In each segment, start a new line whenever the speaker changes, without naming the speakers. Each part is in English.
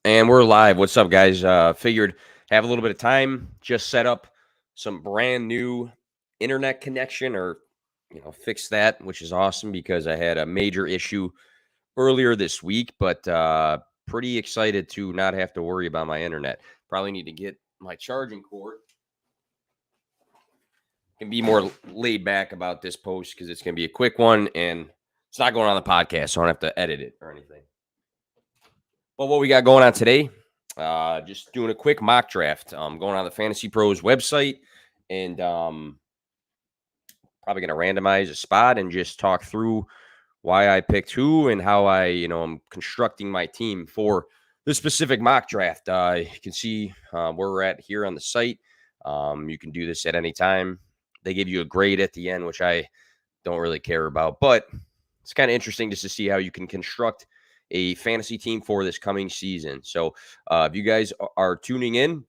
And we're live. What's up, guys? Figured have a little bit of time, just set up some brand new internet connection or, fix that, which is awesome because I had a major issue earlier this week, but pretty excited to not have to worry about my internet. Probably need to get my charging cord. Can be more laid back about this post because it's going to be a quick one and it's not going on the podcast, so I don't have to edit it or anything. But what we got going on today, just doing a quick mock draft. Going on the Fantasy Pros website and probably going to randomize a spot and just talk through why I picked who and how I'm constructing my team for this specific mock draft. You can see where we're at here on the site. You can do this at any time. They give you a grade at the end, which I don't really care about, but it's kind of interesting just to see how you can construct a fantasy team for this coming season. So if you guys are tuning in,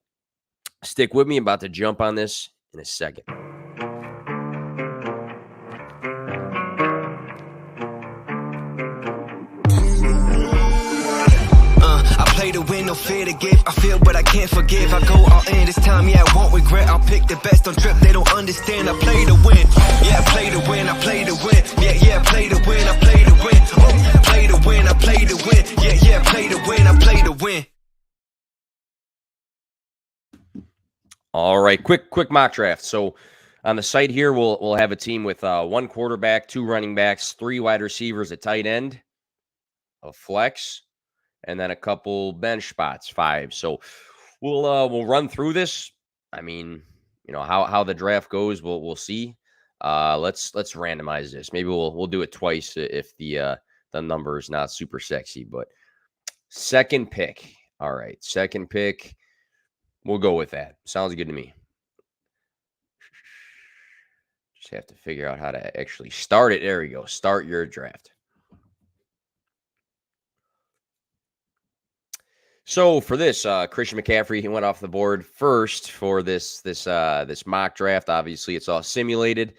stick with me. I'm about to jump on this in a second.
Play to win, no fear to give. I feel but I can't forgive. I go all in this time, yeah, I won't regret. I'll pick the best on trip, they don't understand. I play to win, yeah, I play to win, I play to win. Yeah, play to win, I play to win. Oh, play to win, I play to win. Yeah, play to win, I play to win.
All right, quick mock draft. So on the site here, we'll have a team with one quarterback, two running backs, three wide receivers, a tight end, a flex, and then a couple bench spots, 5. So we'll run through this. I mean, how the draft goes, we'll see. Let's randomize this. Maybe we'll do it twice if the number is not super sexy. But second pick. All right, second pick. We'll go with that. Sounds good to me. Just have to figure out how to actually start it. There we go. Start your draft. So for this, Christian McCaffrey, he went off the board first for this mock draft. Obviously, it's all simulated.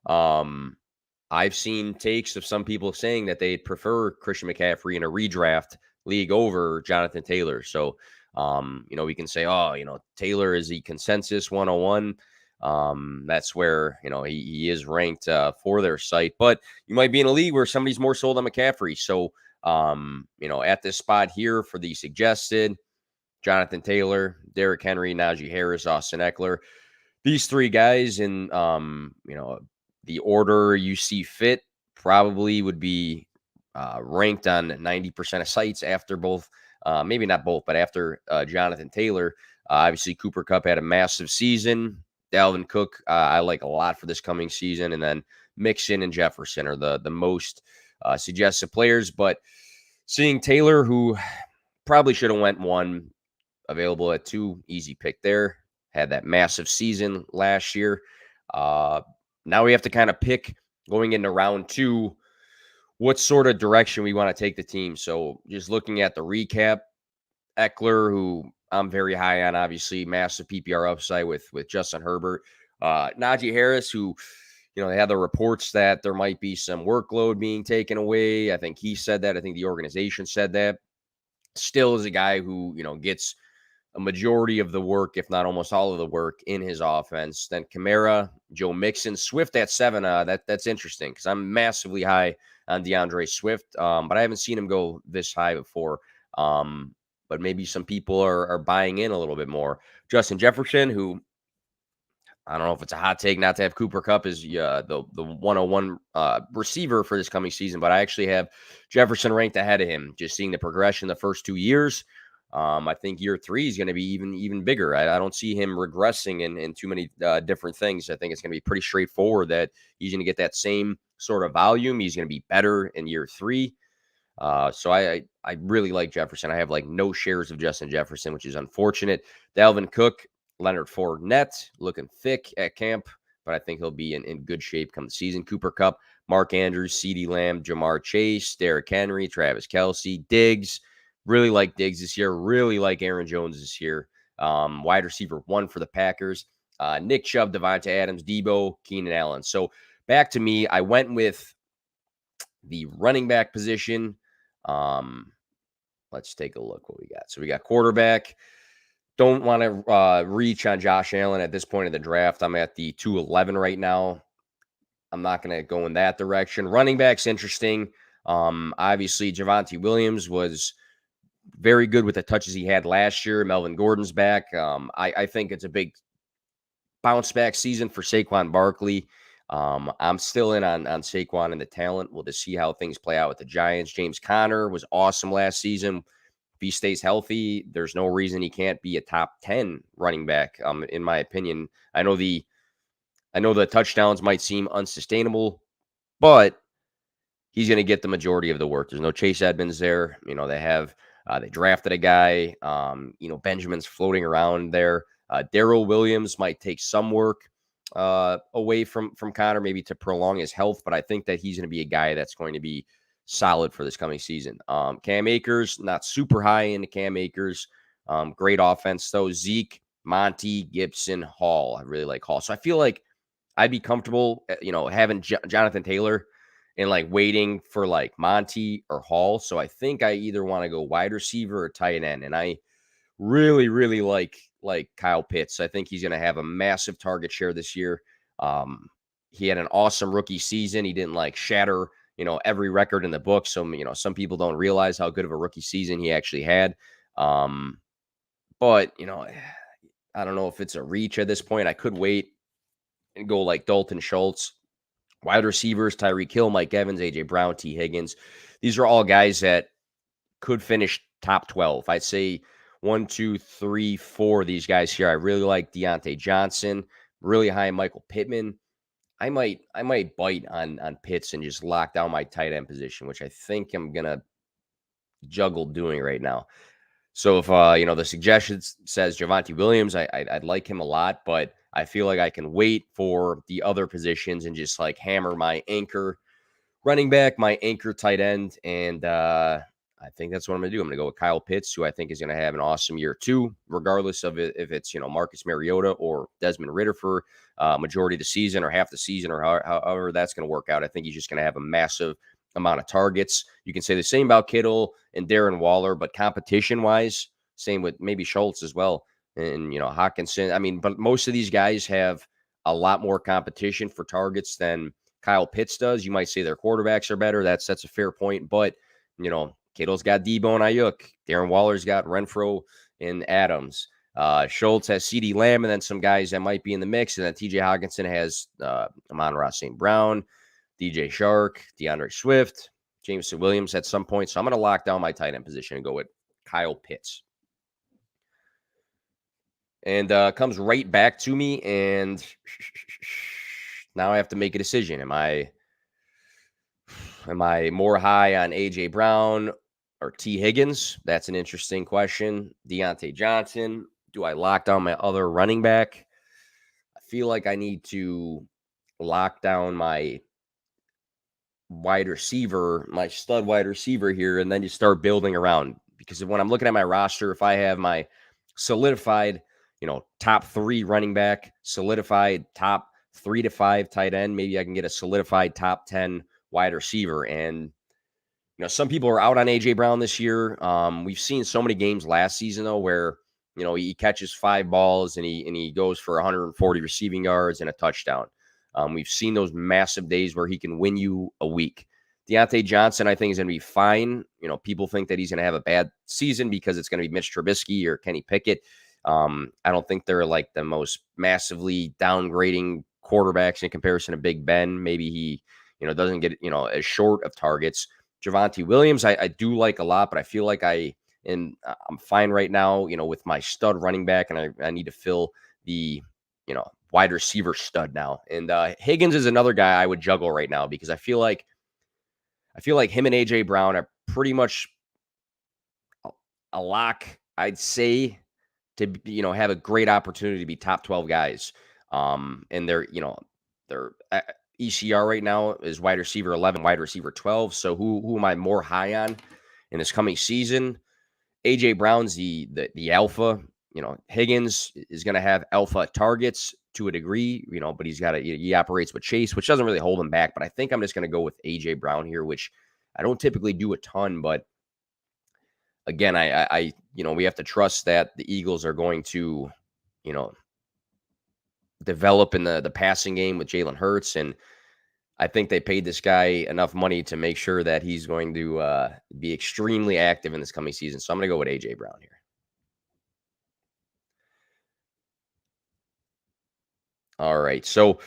I've seen takes of some people saying that they'd prefer Christian McCaffrey in a redraft league over Jonathan Taylor. So, we can say, Taylor is the consensus 101. That's where, he is ranked for their site. But you might be in a league where somebody's more sold on McCaffrey. So, at this spot here for the suggested, Jonathan Taylor, Derrick Henry, Najee Harris, Austin Eckler, these 3 guys in, the order you see fit probably would be ranked on 90% of sites after both, maybe not both, but after Jonathan Taylor. Obviously, Cooper Kupp had a massive season. Dalvin Cook, I like a lot for this coming season. And then Mixon and Jefferson are the most suggested players. But seeing Taylor, who probably should have went 1, available at 2, easy pick there. Had that massive season last year. Now we have to kind of pick going into round 2 what sort of direction we want to take the team. So just looking at the recap, Eckler, who I'm very high on, obviously massive PPR upside with Justin Herbert. Najee Harris, who, they had the reports that there might be some workload being taken away. I think he said that. I think the organization said that. Still is a guy who, gets a majority of the work, if not almost all of the work in his offense. Then Kamara, Joe Mixon, Swift at 7. That's interesting because I'm massively high on DeAndre Swift, but I haven't seen him go this high before. But maybe some people are buying in a little bit more. Justin Jefferson, who I don't know if it's a hot take not to have Cooper Kupp as the 101 receiver for this coming season, but I actually have Jefferson ranked ahead of him. Just seeing the progression the first 2 years. I think year 3 is going to be even bigger. I don't see him regressing in too many different things. I think it's going to be pretty straightforward that he's going to get that same sort of volume. He's going to be better in year 3. So I really like Jefferson. I have like no shares of Justin Jefferson, which is unfortunate. Dalvin Cook, Leonard Fournette, looking thick at camp, but I think he'll be in good shape come the season. Cooper Kupp, Mark Andrews, CeeDee Lamb, Jamar Chase, Derrick Henry, Travis Kelce, Diggs. Really like Diggs this year. Really like Aaron Jones this year. Wide receiver 1 for the Packers. Nick Chubb, Devontae Adams, Debo, Keenan Allen. So back to me, I went with the running back position. Let's take a look what we got. So we got quarterback. Don't want to reach on Josh Allen at this point in the draft. I'm at the 211 right now. I'm not going to go in that direction. Running back's interesting. Obviously, Javonte Williams was very good with the touches he had last year. Melvin Gordon's back. I think it's a big bounce back season for Saquon Barkley. I'm still in on Saquon and the talent. We'll just see how things play out with the Giants. James Conner was awesome last season. If he stays healthy, there's no reason he can't be a top 10 running back, in my opinion. I know the touchdowns might seem unsustainable, but he's going to get the majority of the work. There's no Chase Edmonds there. They drafted a guy. Benjamin's floating around there. Darrell Williams might take some work away from Connor, maybe to prolong his health, but I think that he's going to be a guy that's going to be solid for this coming season. Cam Akers, not super high into Cam Akers. Great offense, though. Zeke, Monty, Gibson, Hall. I really like Hall. So I feel like I'd be comfortable, having Jonathan Taylor and like waiting for like Monty or Hall. So I think I either want to go wide receiver or tight end. And I really, really like Kyle Pitts. I think he's going to have a massive target share this year. He had an awesome rookie season. He didn't like shatter, every record in the book. So, some people don't realize how good of a rookie season he actually had. But, I don't know if it's a reach at this point. I could wait and go like Dalton Schultz. Wide receivers, Tyreek Hill, Mike Evans, A.J. Brown, T. Higgins. These are all guys that could finish top 12. I'd say 1, 2, 3, 4 of these guys here. I really like Deontay Johnson, really high Michael Pittman. I might bite on Pitts and just lock down my tight end position, which I think I'm going to juggle doing right now. So if, the suggestion says Javonte Williams, I'd like him a lot, but I feel like I can wait for the other positions and just like hammer my anchor running back, my anchor tight end. And I think that's what I'm going to do. I'm going to go with Kyle Pitts, who I think is going to have an awesome year too, regardless of it, if it's, Marcus Mariota or Desmond Ridder for majority of the season or half the season or however that's going to work out. I think he's just going to have a massive amount of targets. You can say the same about Kittle and Darren Waller, but competition wise, same with maybe Schultz as well. And, Hawkinson. But most of these guys have a lot more competition for targets than Kyle Pitts does. You might say their quarterbacks are better. That's a fair point. But, Kittle's got Debo and Ayuk. Darren Waller's got Renfro and Adams. Schultz has CeeDee Lamb and then some guys that might be in the mix. And then TJ Hawkinson has Amon-Ra St. Brown, DJ Shark, DeAndre Swift, Jameson Williams at some point. So I'm going to lock down my tight end position and go with Kyle Pitts. And comes right back to me, and now I have to make a decision. Am I more high on A.J. Brown or T. Higgins? That's an interesting question. Deontay Johnson. Do I lock down my other running back? I feel like I need to lock down my wide receiver, my stud wide receiver here, and then you start building around. Because when I'm looking at my roster, if I have my solidified top 3 running back, solidified top 3 to 5 tight end, maybe I can get a solidified top 10 wide receiver. And, some people are out on A.J. Brown this year. We've seen so many games last season, though, where, he catches 5 balls and he goes for 140 receiving yards and a touchdown. We've seen those massive days where he can win you a week. Deontay Johnson, I think, is going to be fine. People think that he's going to have a bad season because it's going to be Mitch Trubisky or Kenny Pickett. I don't think they're like the most massively downgrading quarterbacks in comparison to Big Ben. Maybe he, doesn't get, as short of targets. Javonte Williams, I do like a lot, but I feel like I'm fine right now, with my stud running back, and I need to fill the, wide receiver stud now. And Higgins is another guy I would juggle right now because I feel like him and A.J. Brown are pretty much a lock, I'd say, to have a great opportunity to be top 12 guys. And their ECR right now is wide receiver 11, wide receiver 12. So who am I more high on in this coming season? A.J. Brown's the alpha. Higgins is going to have alpha targets to a degree, but he operates with Chase, which doesn't really hold him back. But I think I'm just going to go with A.J. Brown here, which I don't typically do a ton, but again, I we have to trust that the Eagles are going to, develop in the passing game with Jalen Hurts, and I think they paid this guy enough money to make sure that he's going to be extremely active in this coming season. So I'm going to go with AJ Brown here. All right. So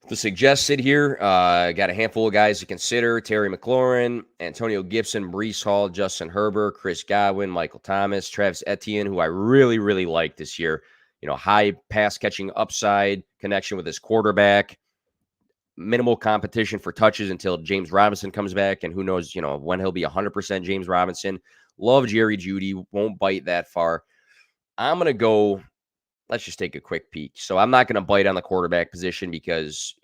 the suggested here, got a handful of guys to consider: Terry McLaurin, Antonio Gibson, Breece Hall, Justin Herbert, Chris Godwin, Michael Thomas, Travis Etienne, who I really, really like this year. High pass catching upside, connection with his quarterback, minimal competition for touches until James Robinson comes back. And who knows, when he'll be 100% James Robinson. Love Jerry Jeudy, won't bite that far. I'm going to go. Let's just take a quick peek. So I'm not going to bite on the quarterback position because,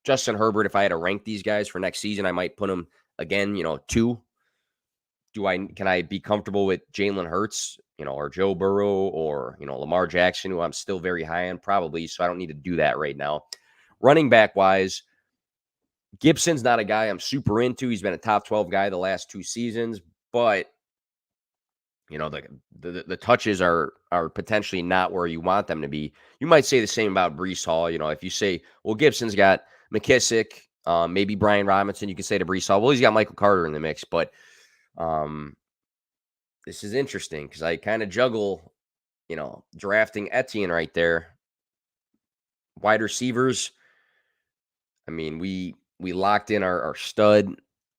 Justin Herbert, if I had to rank these guys for next season, I might put him again, 2. Can I be comfortable with Jalen Hurts, or Joe Burrow, or, Lamar Jackson, who I'm still very high on? Probably. So I don't need to do that right now. Running back wise, Gibson's not a guy I'm super into. He's been a top 12 guy the last 2 seasons, but the touches are potentially not where you want them to be. You might say the same about Breece Hall. If you say, well, Gibson's got McKissick, maybe Brian Robinson, you can say to Breece Hall, well, he's got Michael Carter in the mix. But this is interesting because I kind of juggle, drafting Etienne right there. Wide receivers, we locked in our stud.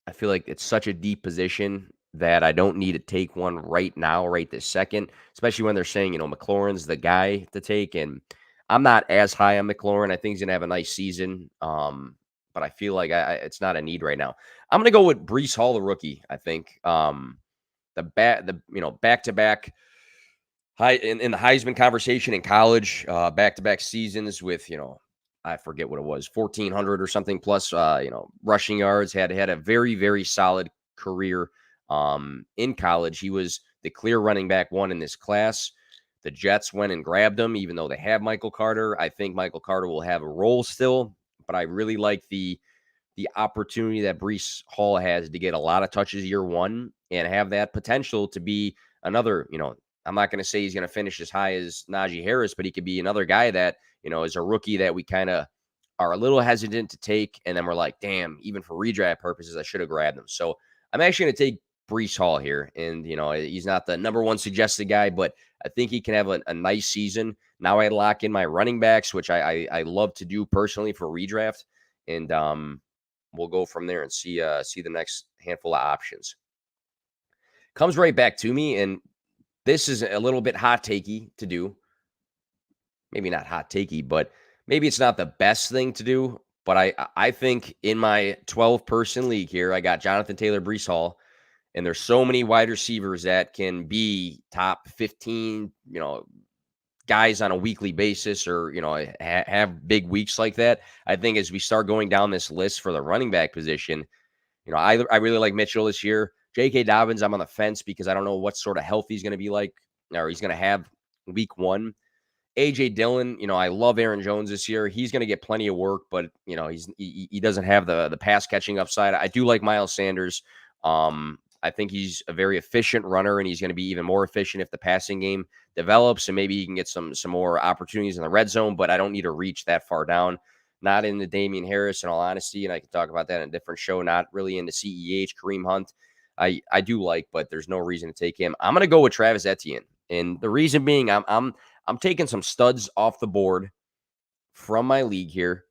I feel like it's such a deep position that I don't need to take one right now, right this second, especially when they're saying, McLaurin's the guy to take. And I'm not as high on McLaurin. I think he's going to have a nice season. But I feel like it's not a need right now. I'm going to go with Breece Hall, the rookie. I think back-to-back high in the Heisman conversation in college, back-to-back seasons with, I forget what it was, 1,400 or something plus, rushing yards, had a very, very solid career. In college, he was the clear running back 1 in this class. The Jets went and grabbed him, even though they have Michael Carter. I think Michael Carter will have a role still, but I really like the opportunity that Breece Hall has to get a lot of touches year 1 and have that potential to be another, I'm not going to say he's going to finish as high as Najee Harris, but he could be another guy that, is a rookie that we kind of are a little hesitant to take. And then we're like, damn, even for redraft purposes, I should have grabbed him. So I'm actually going to take Breece Hall here. And, he's not the number 1 suggested guy, but I think he can have a nice season. Now I lock in my running backs, which I love to do personally for redraft. And we'll go from there and see the next handful of options. Comes right back to me. And this is a little bit hot takey to do. Maybe not hot takey, but maybe it's not the best thing to do. But I think in my 12-person league here, I got Jonathan Taylor, Breece Hall. And there's so many wide receivers that can be top 15, guys on a weekly basis or, have big weeks like that. I think as we start going down this list for the running back position, I really like Mitchell this year. J.K. Dobbins, I'm on the fence because I don't know what sort of health he's going to be like or he's going to have week 1. A.J. Dillon, I love Aaron Jones this year. He's going to get plenty of work, but, he doesn't have the pass catching upside. I do like Miles Sanders. I think he's a very efficient runner, and he's going to be even more efficient if the passing game develops, and maybe he can get some more opportunities in the red zone, but I don't need to reach that far down. Not into Damian Harris, in all honesty, and I can talk about that in a different show. Not really into CEH, Kareem Hunt. I do like, but there's no reason to take him. I'm going to go with Travis Etienne, and the reason being I'm taking some studs off the board from my league here.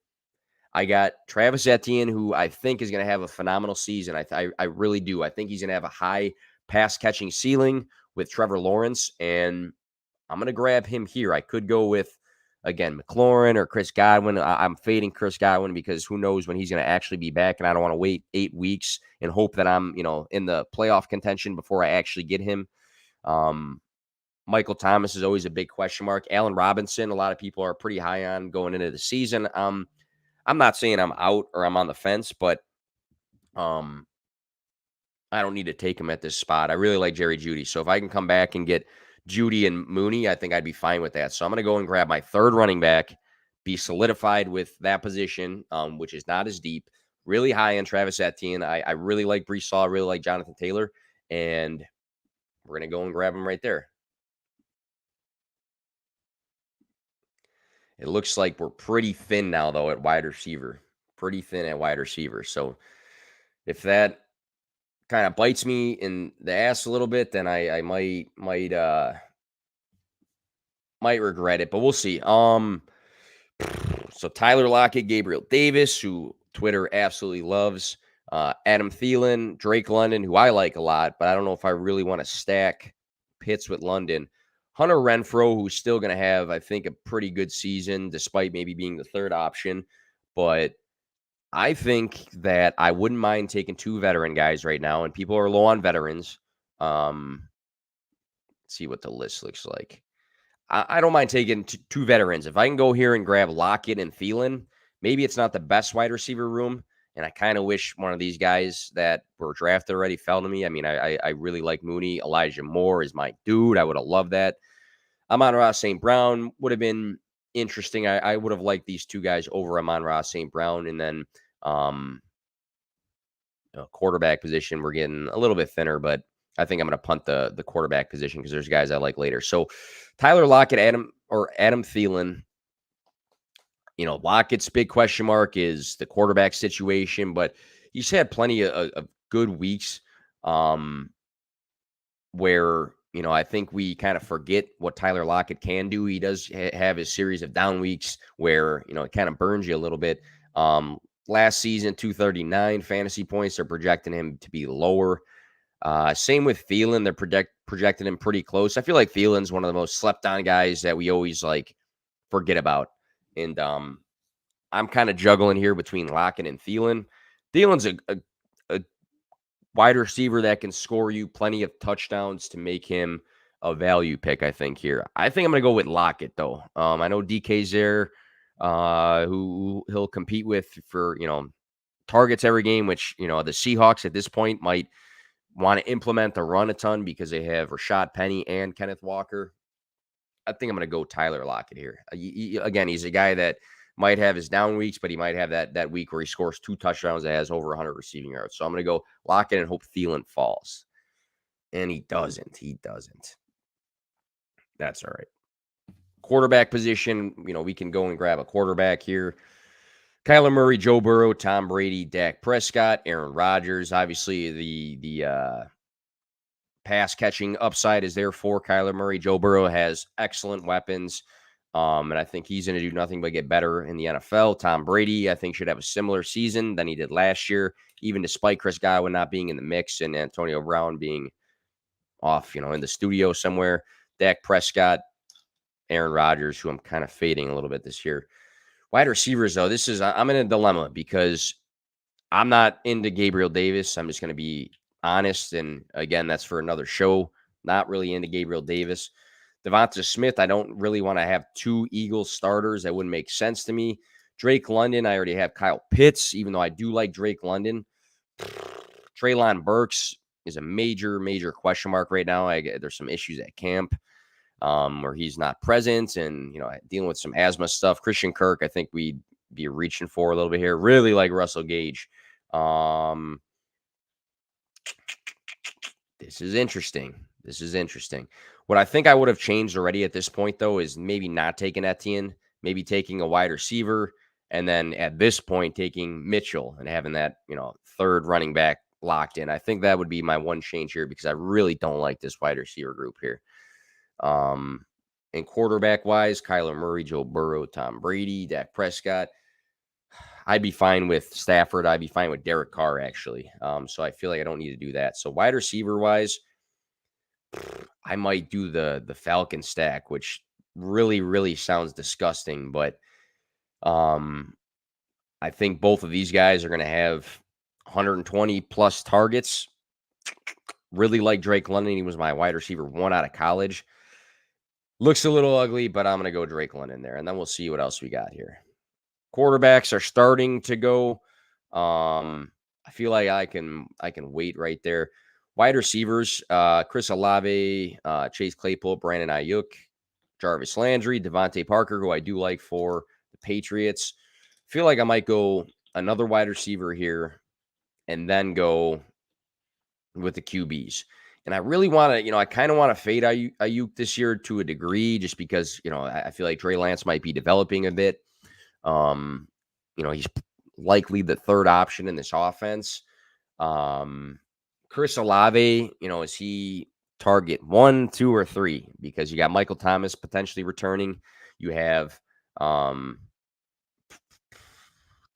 I got Travis Etienne, who I think is going to have a phenomenal season. I really do. I think he's going to have a high pass catching ceiling with Trevor Lawrence, and I'm going to grab him here. I could go with, again, McLaurin or Chris Godwin. I'm fading Chris Godwin because who knows when he's going to actually be back, and I don't want to wait 8 weeks and hope that I'm, in the playoff contention before I actually get him. Michael Thomas is always a big question mark. Allen Robinson, a lot of people are pretty high on going into the season. I'm not saying I'm out or I'm on the fence, but I don't need to take him at this spot. I really like Jerry Jeudy. So if I can come back and get Jeudy and Mooney, I think I'd be fine with that. So I'm going to go and grab my 3rd running back, be solidified with that position, which is not as deep. Really high on Travis Etienne. I really like Breece Hall. I really like Jonathan Taylor. And we're going to go and grab him right there. It looks like we're pretty thin now, though, at wide receiver. Pretty thin at wide receiver. So if that kind of bites me in the ass a little bit, then I might regret it, but we'll see. So Tyler Lockett, Gabriel Davis, who Twitter absolutely loves, Adam Thielen, Drake London, who I like a lot, but I don't know if I really want to stack Pitts with London. Hunter Renfrow, who's still going to have, I think, a pretty good season, despite maybe being the third option. But I think that I wouldn't mind taking 2 veteran guys right now, and people are low on veterans. Let's see what the list looks like. I don't mind taking 2 veterans. If I can go here and grab Lockett and Thielen, maybe it's not the best wide receiver room, and I kind of wish one of these guys that were drafted already fell to me. I mean, I really like Mooney. Elijah Moore is my dude. I would have loved that. Amon-Ra St. Brown would have been interesting. I would have liked these 2 guys over Amon-Ra St. Brown, and then quarterback position, we're getting a little bit thinner, but I think I'm going to punt the quarterback position because there's guys I like later. So Tyler Lockett, Adam Thielen. Lockett's big question mark is the quarterback situation, but he's had plenty of good weeks where, I think we kind of forget what Tyler Lockett can do. He does have his series of down weeks where, it kind of burns you a little bit. Last season, 239 fantasy points. They're projecting him to be lower. Same with Thielen. They're projecting him pretty close. I feel like Thielen's one of the most slept on guys that we always forget about. And I'm kind of juggling here between Lockett and Thielen. Thielen's a wide receiver that can score you plenty of touchdowns to make him a value pick, I think, here. I think I'm going to go with Lockett, though. I know DK's there, who he'll compete with for, targets every game, which, the Seahawks at this point might want to implement the run a ton because they have Rashad Penny and Kenneth Walker. I think I'm going to go Tyler Lockett here. Again, he's a guy that might have his down weeks, but he might have that week where he scores 2 touchdowns that has over 100 receiving yards. So I'm going to go Lockett and hope Thielen falls. And he doesn't. That's all right. Quarterback position, we can go and grab a quarterback here. Kyler Murray, Joe Burrow, Tom Brady, Dak Prescott, Aaron Rodgers. Obviously, the pass catching upside is there for Kyler Murray. Joe Burrow has excellent weapons, and I think he's going to do nothing but get better in the NFL. Tom Brady, I think, should have a similar season than he did last year, even despite Chris Godwin not being in the mix and Antonio Brown being off, in the studio somewhere. Dak Prescott, Aaron Rodgers, who I'm kind of fading a little bit this year. Wide receivers, though, I'm in a dilemma because I'm not into Gabriel Davis. I'm just going to be honest. And again, that's for another show. Not really into Gabriel Davis. Devonta Smith, I don't really want to have 2 Eagles starters. That wouldn't make sense to me. Drake London, I already have Kyle Pitts, even though I do like Drake London. Treylon Burks is a major, major question mark right now. There's some issues at camp where he's not present and, dealing with some asthma stuff. Christian Kirk, I think we'd be reaching for a little bit here. Really like Russell Gage. This is interesting. What I think I would have changed already at this point, though, is maybe not taking Etienne, maybe taking a wide receiver, and then at this point taking Mitchell and having that, third running back locked in. I think that would be my one change here because I really don't like this wide receiver group here. And quarterback-wise, Kyler Murray, Joe Burrow, Tom Brady, Dak Prescott. I'd be fine with Stafford. I'd be fine with Derek Carr, actually. So I feel like I don't need to do that. So wide receiver-wise, I might do the Falcon stack, which really, really sounds disgusting. But I think both of these guys are going to have 120-plus targets. Really like Drake London. He was my wide receiver 1 out of college. Looks a little ugly, but I'm going to go Drake London there, and then we'll see what else we got here. Quarterbacks are starting to go. I feel like I can wait right there. Wide receivers, Chris Olave, Chase Claypool, Brandon Ayuk, Jarvis Landry, Devontae Parker, who I do like for the Patriots. Feel like I might go another wide receiver here and then go with the QBs. And I really want to, I kind of want to fade Ayuk this year to a degree, just because, I feel like Trey Lance might be developing a bit. He's likely the third option in this offense. Chris Olave, is he target 1, 2, or 3? Because you got Michael Thomas potentially returning. You have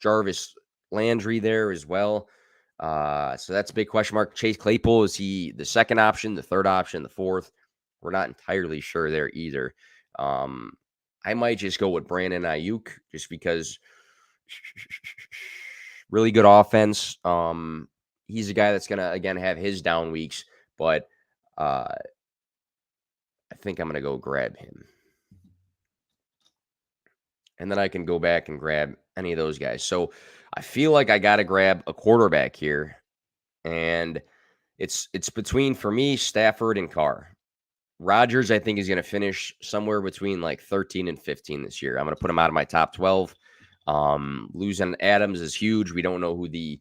Jarvis Landry there as well. So that's a big question mark. Chase Claypool, is he the second option, the third option, the fourth? We're not entirely sure there either. I might just go with Brandon Ayuk just because really good offense. He's a guy that's going to, again, have his down weeks, but I think I'm going to go grab him. And then I can go back and grab any of those guys. So I feel like I got to grab a quarterback here. And it's between, for me, Stafford and Carr. Rodgers, I think, is going to finish somewhere between like 13 and 15 this year. I'm going to put him out of my top 12. Losing Adams is huge. We don't know who the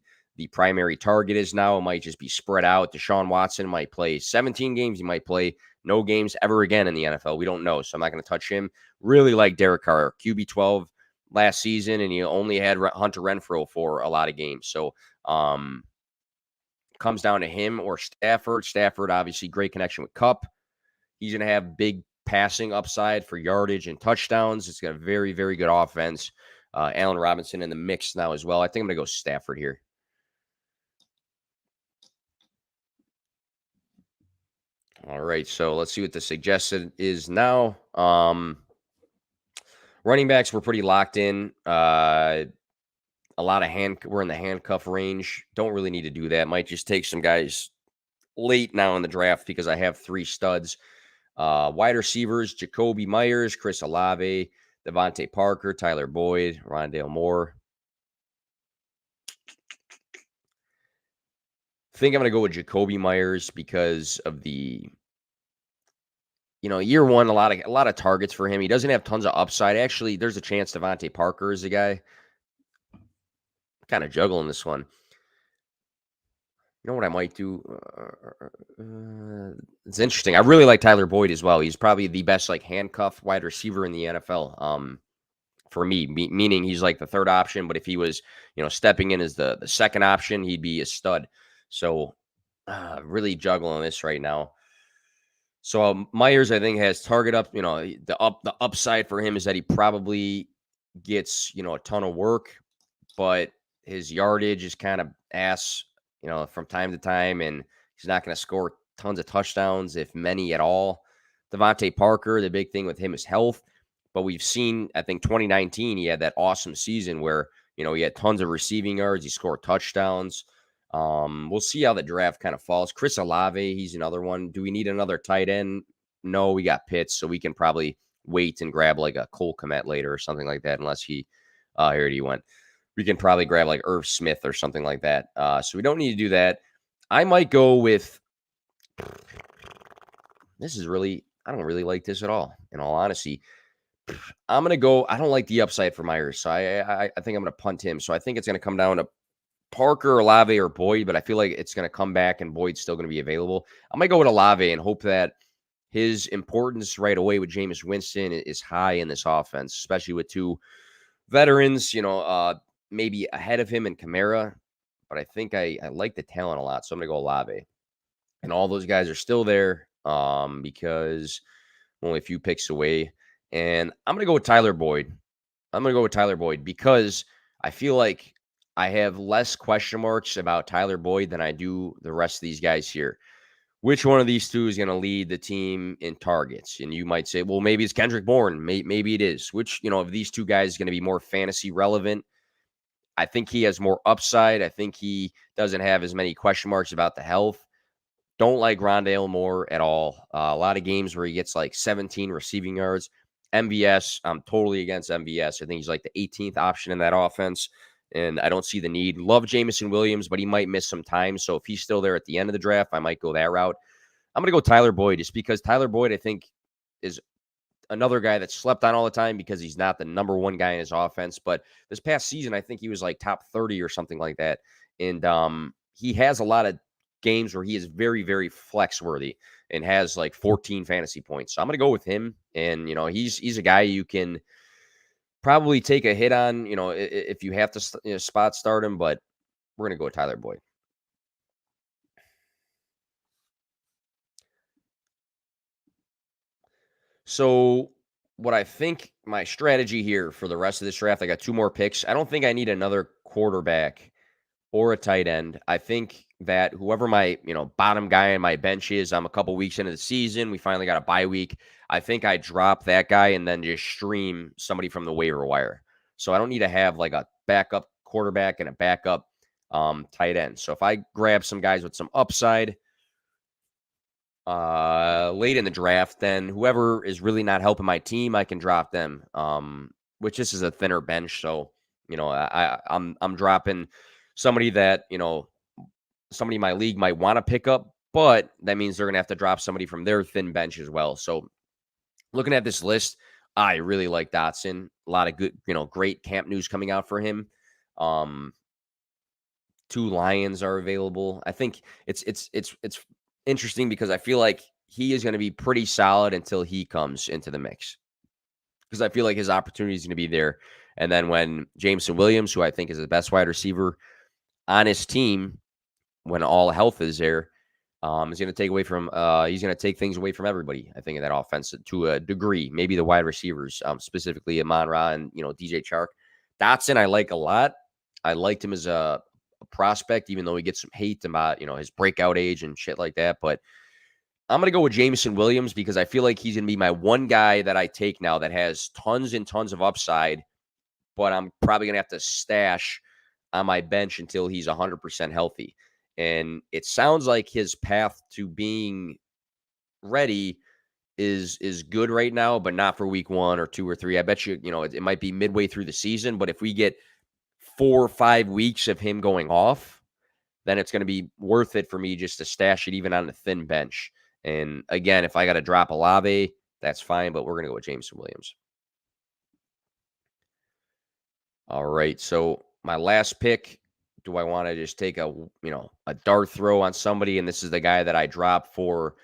primary target is now. It might just be spread out. Deshaun Watson might play 17 games. He might play no games ever again in the NFL. We don't know, so I'm not going to touch him. Really like Derek Carr, QB 12 last season, and he only had Hunter Renfrow for a lot of games. So comes down to him or Stafford. Stafford, obviously, great connection with Kupp. He's going to have big passing upside for yardage and touchdowns. It's got a very, very good offense. Allen Robinson in the mix now as well. I think I'm going to go Stafford here. All right, so let's see what the suggested is now. Running backs, we're pretty locked in. A lot of we're in the handcuff range. Don't really need to do that. Might just take some guys late now in the draft because I have 3 studs. Wide receivers, Jacoby Myers, Chris Olave, Devontae Parker, Tyler Boyd, Rondale Moore. I think I'm going to go with Jacoby Myers because of the, year one, a lot of targets for him. He doesn't have tons of upside. Actually, there's a chance Devontae Parker is a guy. Kind of juggling this one. You know what I might do? It's interesting. I really like Tyler Boyd as well. He's probably the best handcuff wide receiver in the NFL. For me, meaning he's like the third option. But if he was, stepping in as the second option, he'd be a stud. So really juggling this right now. So Myers, I think, has target up. The upside for him is that he probably gets a ton of work, but his yardage is kind of ass. From time to time, and he's not going to score tons of touchdowns, if many at all. Devontae Parker, the big thing with him is health, but we've seen, I think 2019, he had that awesome season where, he had tons of receiving yards, he scored touchdowns. We'll see how the draft kind of falls. Chris Olave, he's another one. Do we need another tight end? No, we got Pitts, so we can probably wait and grab like a Cole Kmet later or something like that, unless he, here he went. We can probably grab like Irv Smith or something like that. So we don't need to do that. I might go with, I don't really like this at all, in all honesty. I'm going to go, I don't like the upside for Myers, so I think I'm going to punt him. So I think it's going to come down to Parker, Olave, or Boyd, but I feel like it's going to come back and Boyd's still going to be available. I might go with Olave and hope that his importance right away with Jameis Winston is high in this offense, especially with 2 veterans, maybe ahead of him in Kamara, but I think I like the talent a lot, so I'm going to go Olave. And all those guys are still there because only a few picks away. And I'm going to go with Tyler Boyd. Because I feel like I have less question marks about Tyler Boyd than I do the rest of these guys here. Which one of these 2 is going to lead the team in targets? And you might say, well, maybe it's Kendrick Bourne. Maybe it is. Which, of these 2 guys is going to be more fantasy relevant? I think he has more upside. I think he doesn't have as many question marks about the health. Don't like Rondale Moore at all. A lot of games where he gets like 17 receiving yards. MVS, I'm totally against MVS. I think he's like the 18th option in that offense, and I don't see the need. Love Jameson Williams, but he might miss some time. So if he's still there at the end of the draft, I might go that route. I'm going to go Tyler Boyd just because Tyler Boyd, I think, is another guy that's slept on all the time because he's not the number 1 guy in his offense. But this past season, I think he was like top 30 or something like that. And he has a lot of games where he is very, very flex worthy and has like 14 fantasy points. So I'm going to go with him. And, he's a guy you can probably take a hit on, if you have to spot start him, but we're going to go with Tyler Boyd. So what I think my strategy here for the rest of this draft, I got 2 more picks. I don't think I need another quarterback or a tight end. I think that whoever my, bottom guy in my bench is, I'm a couple weeks into the season. We finally got a bye week. I think I drop that guy and then just stream somebody from the waiver wire. So I don't need to have like a backup quarterback and a backup tight end. So if I grab some guys with some upside late in the draft, then whoever is really not helping my team, I can drop them. Which this is a thinner bench, so I'm dropping somebody that somebody in my league might want to pick up, but that means they're gonna have to drop somebody from their thin bench as well. So looking at this list, I really like Dotson. A lot of good, great camp news coming out for him. 2 Lions are available. I think it's interesting because I feel like he is going to be pretty solid until he comes into the mix, because I feel like his opportunity is going to be there. And then when Jameson Williams, who I think is the best wide receiver on his team, when all health is there, is going to take away from he's going to take things away from everybody, I think, in that offense to a degree. Maybe the wide receivers, specifically Amon-Ra and DJ Chark. Dotson I like a lot. I liked him as a prospect, even though he gets some hate about his breakout age and shit like that. But I'm going to go with Jameson Williams because I feel like he's going to be my one guy that I take now that has tons and tons of upside, but I'm probably going to have to stash on my bench until he's 100% healthy. And it sounds like his path to being ready is good right now, but not for week 1 or 2 or 3. I bet you, it might be midway through the season, but if we get 4 or 5 weeks of him going off, then it's going to be worth it for me just to stash it even on the thin bench. And again, if I got to drop Olave, that's fine, but we're going to go with Jameson Williams. All right, so my last pick, do I want to just take a dart throw on somebody? And this is the guy that I drop for,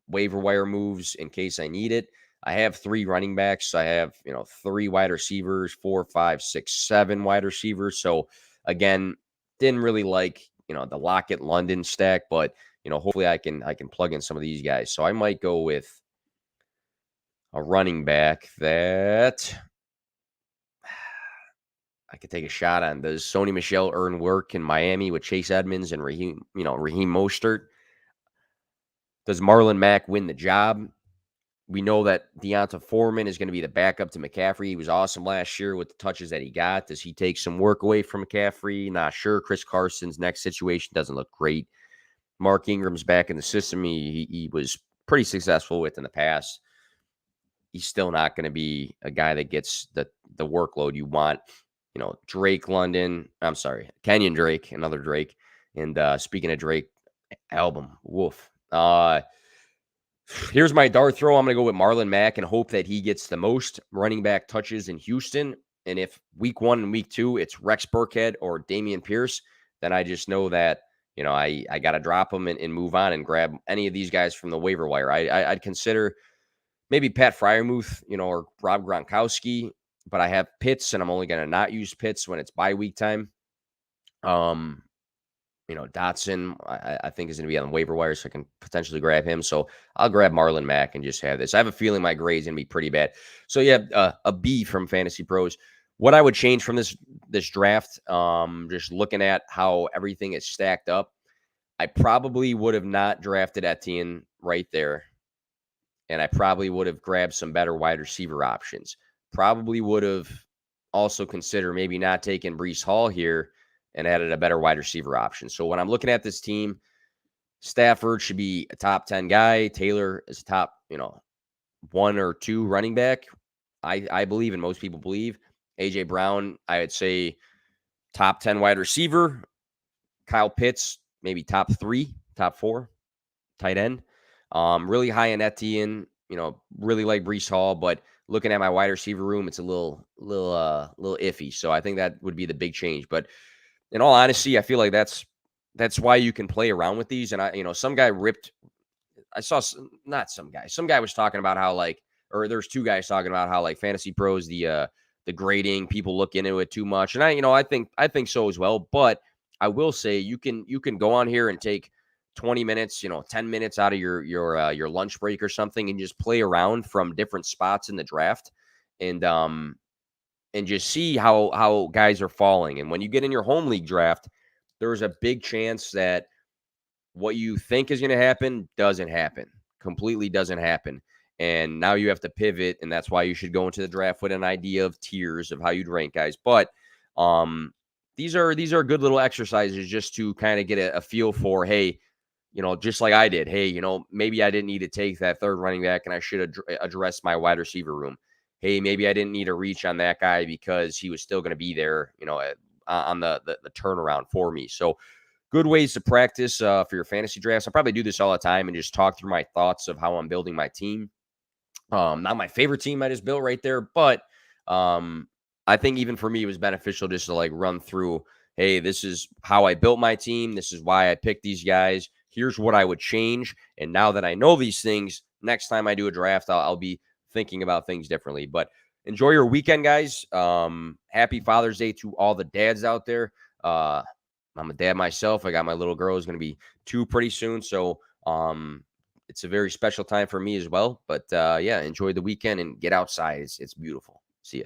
waiver wire moves in case I need it. I have 3 running backs. I have, 3 wide receivers, 4, 5, 6, 7 wide receivers. So again, didn't really like, the Lockett London stack, but hopefully I can plug in some of these guys. So I might go with a running back that I could take a shot on. Does Sony Michel earn work in Miami with Chase Edmonds and Raheem Mostert? Does Marlon Mack win the job? We know that Deonta Foreman is going to be the backup to McCaffrey. He was awesome last year with the touches that he got. Does he take some work away from McCaffrey? Not sure. Chris Carson's next situation doesn't look great. Mark Ingram's back in the system. He was pretty successful with in the past. He's still not going to be a guy that gets the workload you want. Drake London. I'm sorry, Kenyon Drake, another Drake. And speaking of Drake, album, woof. Here's my dart throw. I'm going to go with Marlon Mack and hope that he gets the most running back touches in Houston. And if week 1 and week 2, it's Rex Burkhead or Dameon Pierce, then I just know that, I got to drop him and move on and grab any of these guys from the waiver wire. I'd consider maybe Pat Freiermuth, or Rob Gronkowski, but I have Pitts and I'm only going to not use Pitts when it's bye week time. Dotson, I think is going to be on the waiver wire, so I can potentially grab him. So I'll grab Marlon Mack and just have this. I have a feeling my grade's going to be pretty bad. So yeah, a B from Fantasy Pros. What I would change from this draft, just looking at how everything is stacked up, I probably would have not drafted Etienne right there. And I probably would have grabbed some better wide receiver options. Probably would have also considered maybe not taking Breece Hall here and added a better wide receiver option. So when I'm looking at this team, Stafford should be a top 10 guy. Taylor is a top, 1 or 2 running back. I believe, and most people believe. A.J. Brown, I would say top 10 wide receiver. Kyle Pitts, maybe top 3, top 4, tight end. Really high in Etienne, really like Breece Hall, but looking at my wide receiver room, it's a little iffy. So I think that would be the big change. But in all honesty, I feel like that's that's why you can play around with these. And some guy ripped. I saw not some guy. Some guy was talking about how or there's two guys talking about how Fantasy Pros the grading, people look into it too much, and I think so as well. But I will say you can go on here and take 20 minutes, 10 minutes out of your lunch break or something, and just play around from different spots in the draft, and just see how guys are falling. And when you get in your home league draft, there's a big chance that what you think is going to happen doesn't happen, completely doesn't happen. And now you have to pivot. And that's why you should go into the draft with an idea of tiers of how you'd rank guys. But these are good little exercises just to kind of get a feel for, hey, just like I did, hey, maybe I didn't need to take that third running back and I should address my wide receiver room. Hey, maybe I didn't need to reach on that guy because he was still going to be there, on the turnaround for me. So good ways to practice for your fantasy drafts. I probably do this all the time and just talk through my thoughts of how I'm building my team. Not my favorite team I just built right there, but I think even for me, it was beneficial just to run through, hey, this is how I built my team. This is why I picked these guys. Here's what I would change. And now that I know these things, next time I do a draft, I'll be thinking about things differently. But enjoy your weekend, guys. Happy Father's Day to all the dads out there. I'm a dad myself. I got my little girl who's going to be 2 pretty soon. So it's a very special time for me as well. But yeah, enjoy the weekend and get outside. It's beautiful. See ya.